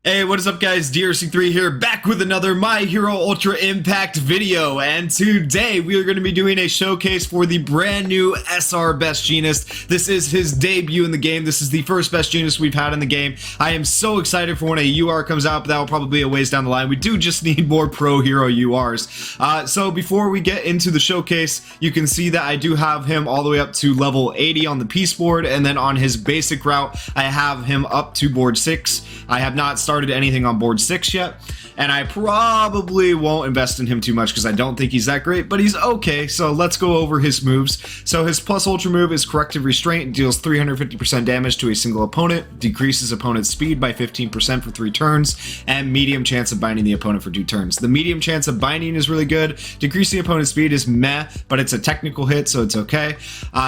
Hey, what is up guys, DRC3 here, back with another My Hero Ultra Impact video, and today we are going to be doing a showcase for the brand new SR Best Jeanist. This is his debut in the game. This is the first Best Jeanist we've had in the game. I am so excited for when a UR comes out, but that will probably be a ways down the line. We do just need more pro hero URs. So before we get into the showcase, you can see that I do have him all the way up to level 80 on the Peace board, and then on his basic route, I have him up to board 6. I have not started anything on board 6 yet, and I probably won't invest in him too much because I don't think he's that great, but he's okay. So let's go over his moves. So his plus ultra move is Corrective Restraint, deals 350% damage to a single opponent, decreases opponent's speed by 15% for 3 turns, and medium chance of binding the opponent for 2 turns. The medium chance of binding is really good. Decreasing opponent's speed is meh, but it's a technical hit, so it's okay.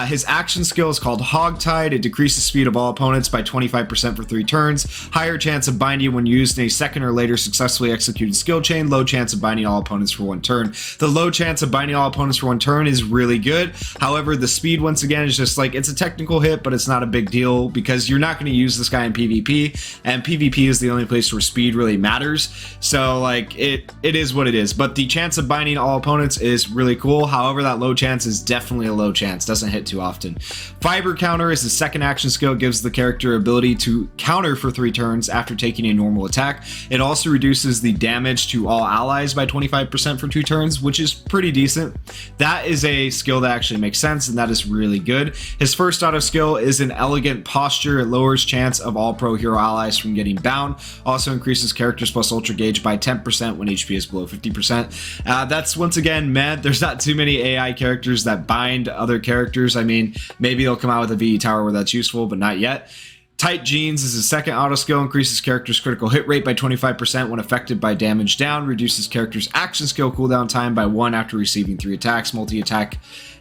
His action skill is called Hogtied. It decreases speed of all opponents by 25% for 3 turns. Higher chance of binding when used in a second or later successfully executed skill chain. Low chance of binding all opponents for 1 turn. The low chance of binding all opponents for 1 turn is really good. However, the speed, once again, is just like, it's a technical hit, but it's not a big deal because you're not going to use this guy in PvP, and PvP is the only place where speed really matters. So like, it is what it is. But the chance of binding all opponents is really cool. However, that low chance is definitely a low chance. Doesn't hit too often. Fiber Counter is the second action skill. Gives the character ability to counter for 3 turns after taking a normal attack. It also reduces the damage to all allies by 25% for 2 turns, which is pretty decent. That is a skill that actually makes sense, and that is really good. His first auto skill is an Elegant Posture. It lowers chance of all pro hero allies from getting bound. Also increases characters plus ultra gauge by 10% when HP is below 50%. That's once again meh. There's not too many AI characters that bind other characters. I mean, maybe they'll come out with a VE tower where that's useful, but not yet. Tight Jeans is his second auto skill, increases character's critical hit rate by 25% when affected by damage down, reduces character's action skill cooldown time by 1 after receiving 3 attacks. Multi-attack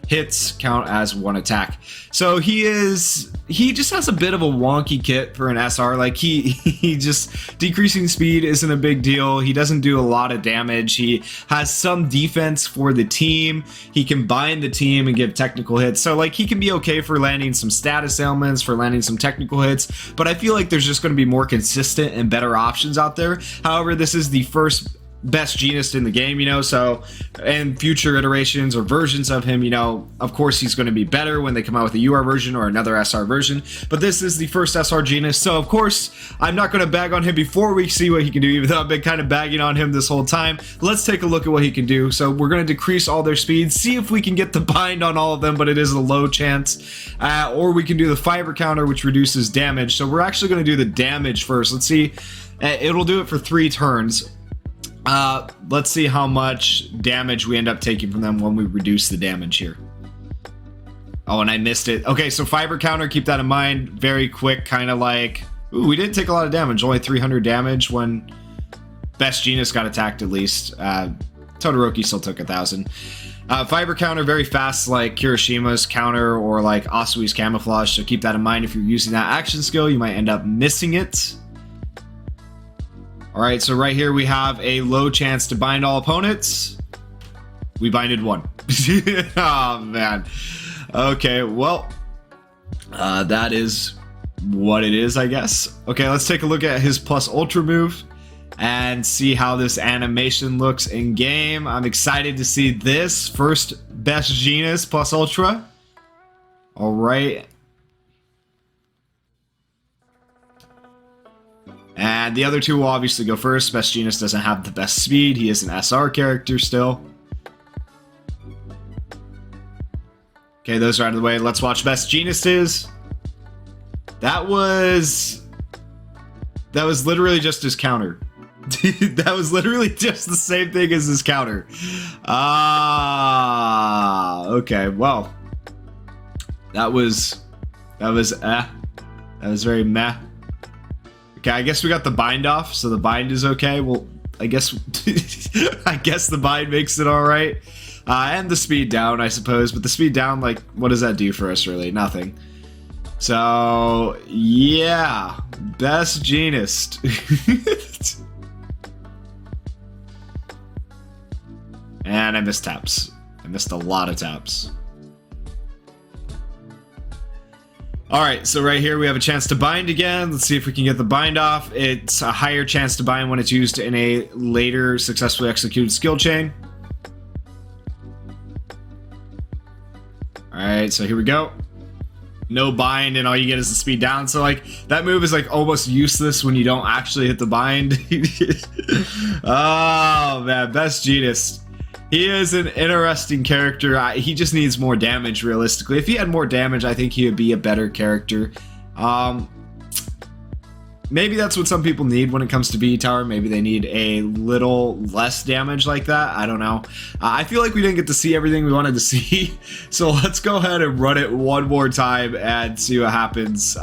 hits count as 1 attack. So he just has a bit of a wonky kit for an SR. Like he just, decreasing speed isn't a big deal. He doesn't do a lot of damage. He has some defense for the team. He can bind the team and give technical hits. So like, he can be okay for landing some status ailments, for landing some technical hits, but I feel like there's just going to be more consistent and better options out there. However, this is the first Best Jeanist in the game, you know, so in future iterations or versions of him, you know, of course he's going to be better when they come out with a UR version or another SR version, but this is the first SR Jeanist, so of course I'm not going to bag on him before we see what he can do, even though I've been kind of bagging on him this whole time. Let's take a look at what he can do. So we're going to decrease all their speed, see if we can get the bind on all of them, but it is a low chance, or we can do the Fiber Counter, which reduces damage. So we're actually going to do the damage first. Let's see, it'll do it for 3 turns. Let's see how much damage we end up taking from them when we reduce the damage here. Oh, and I missed it. Okay, so Fiber Counter, keep that in mind. Very quick, kind of like... Ooh, we didn't take a lot of damage. Only 300 damage when Best Jeanist got attacked, at least. Todoroki still took 1,000. Fiber Counter, very fast, like Kirishima's counter or like Asui's Camouflage, so keep that in mind. If you're using that action skill, you might end up missing it. Alright, so right here we have a low chance to bind all opponents. We binded 1. Oh, man. Okay, well, that is what it is, I guess. Okay, let's take a look at his plus ultra move and see how this animation looks in game. I'm excited to see this first Best Jeanist plus ultra. Alright. And the other 2 will obviously go first. Best Jeanist doesn't have the best speed. He is an SR character still. Okay, those are out of the way. Let's watch Best Jeanist is. That was literally just his counter. That was literally just the same thing as his counter. Okay, well. That was very meh. Okay, I guess we got the bind off, so the bind is okay. Well, I guess I guess the bind makes it all right. And the speed down, I suppose. But the speed down, like, what does that do for us, really? Nothing. So, yeah. Best Jeanist. And I missed taps. I missed a lot of taps. All right, so right here we have a chance to bind again. Let's see if we can get the bind off. It's a higher chance to bind when it's used in a later successfully executed skill chain. All right, so here we go. No bind, and all you get is the speed down. So like that move is like almost useless when you don't actually hit the bind. Oh man, best Jeanist. He is an interesting character. He just needs more damage, realistically. If he had more damage, I think he would be a better character. Maybe that's what some people need when it comes to BE Tower. Maybe they need a little less damage like that. I don't know. I feel like we didn't get to see everything we wanted to see. So let's go ahead and run it one more time and see what happens.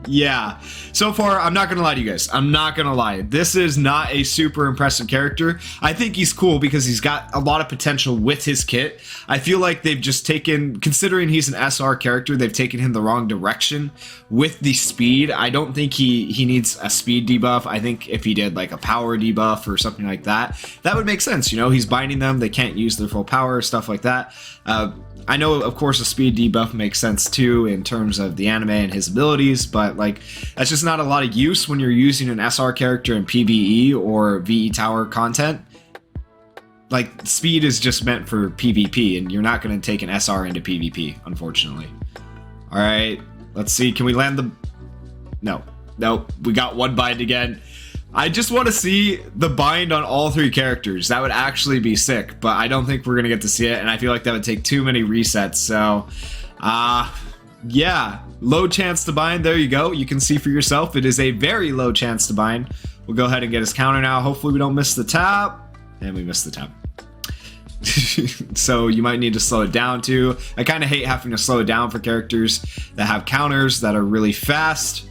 Yeah, so far, I'm not gonna lie to you guys. I'm not gonna lie. This is not a super impressive character. I think he's cool because he's got a lot of potential with his kit. I feel like they've just taken, considering he's an SR character, they've taken him the wrong direction with the speed. I don't think he needs a speed debuff. I think if he did like a power debuff or something like that, that would make sense. You know, he's binding them. They can't use their full power, stuff like that. I know, of course, a speed debuff makes sense too in terms of the anime and his abilities, but like that's just not a lot of use when you're using an SR character in PvE or VE Tower content. Like speed is just meant for PvP, and you're not going to take an SR into PvP, unfortunately. All right, let's see. Can we land the? No, we got one bind again. I just want to see the bind on all three characters. That would actually be sick, but I don't think we're going to get to see it, and I feel like that would take too many resets. So, yeah, low chance to bind. There you go. You can see for yourself. It is a very low chance to bind. We'll go ahead and get his counter now. Hopefully we don't miss the tap. And we missed the tap. So you might need to slow it down too. I kind of hate having to slow it down for characters that have counters that are really fast.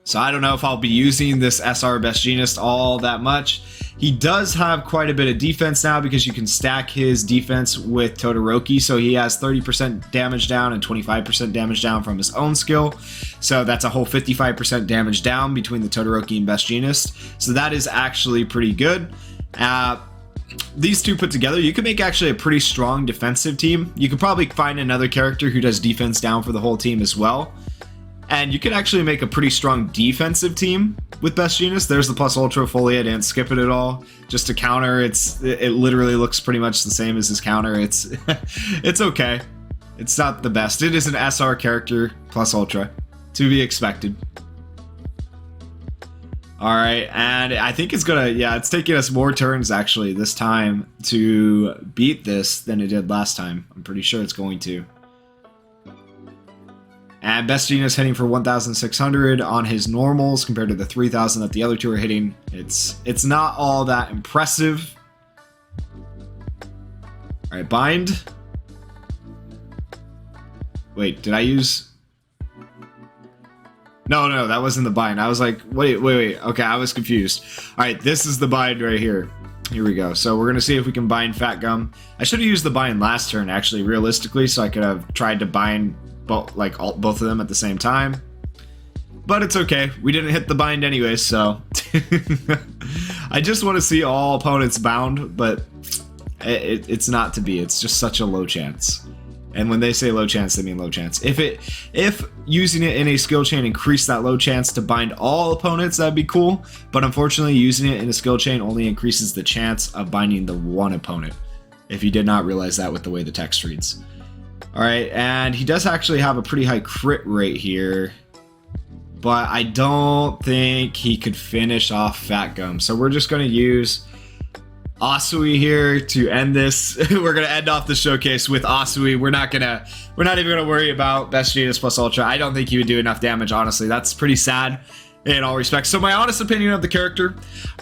So I don't know if I'll be using this SR Best Jeanist all that much. He does have quite a bit of defense now because you can stack his defense with Todoroki. So he has 30% damage down and 25% damage down from his own skill. So that's a whole 55% damage down between the Todoroki and Best Jeanist. So that is actually pretty good. These two put together, you could make actually a pretty strong defensive team. You could probably find another character who does defense down for the whole team as well. And you could actually make a pretty strong defensive team with Best Jeanist. There's the plus ultra fully. I didn't skip it at all. Just to counter, it literally looks pretty much the same as his counter. It's it's okay. It's not the best. It is an SR character plus ultra, to be expected. All right, and I think it's gonna, yeah, it's taking us more turns actually this time to beat this than it did last time. I'm pretty sure it's going to. And Best Jeanist hitting for 1,600 on his normals compared to the 3,000 that the other two are hitting. It's not all that impressive. All right, bind. Wait, did I use? No, that wasn't the bind. I was like, wait. Okay, I was confused. All right, this is the bind right here. Here we go. So we're gonna see if we can bind Fat Gum. I should have used the bind last turn, actually, realistically, so I could have tried to bind both of them at the same time, but it's okay. We didn't hit the bind anyway, so I just want to see all opponents bound, but it's not to be. It's just such a low chance. And when they say low chance, they mean low chance. If using it in a skill chain increased that low chance to bind all opponents, that'd be cool. But unfortunately, using it in a skill chain only increases the chance of binding the one opponent. If you did not realize that with the way the text reads. All right, and he does actually have a pretty high crit rate here, but I don't think he could finish off Fat Gum. So we're just going to use Asui here to end this. We're going to end off the showcase with Asui. We're not even going to worry about Best Jeanist plus Ultra. I don't think he would do enough damage, honestly. That's pretty sad in all respects. So my honest opinion of the character,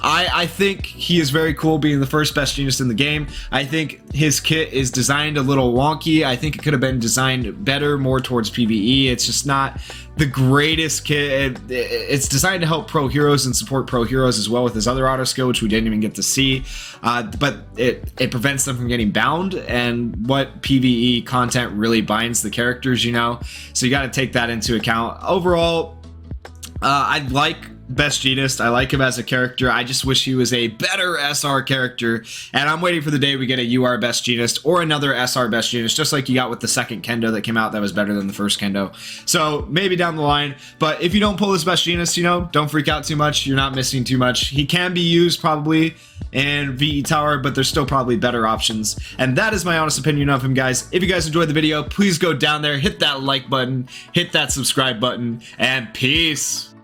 I think he is very cool being the first Best Jeanist in the game. I think his kit is designed a little wonky. I think it could have been designed better, more towards PvE. It's just not the greatest kit. It's designed to help pro heroes and support pro heroes as well with his other auto skill, which we didn't even get to see. But it prevents them from getting bound, and what PvE content really binds the characters, you know? So you got to take that into account. Overall, I like best Jeanist. I like him as a character. I just wish he was a better SR character. And I'm waiting for the day we get a UR best Jeanist or another SR best Jeanist, just like you got with the second Kendo that came out that was better than the first Kendo. So maybe down the line. But if you don't pull this best Jeanist, you know, don't freak out too much. You're not missing too much. He can be used probably in VE Tower, but there's still probably better options. And that is my honest opinion of him, guys. If you guys enjoyed the video, please go down there, hit that like button, hit that subscribe button, and peace.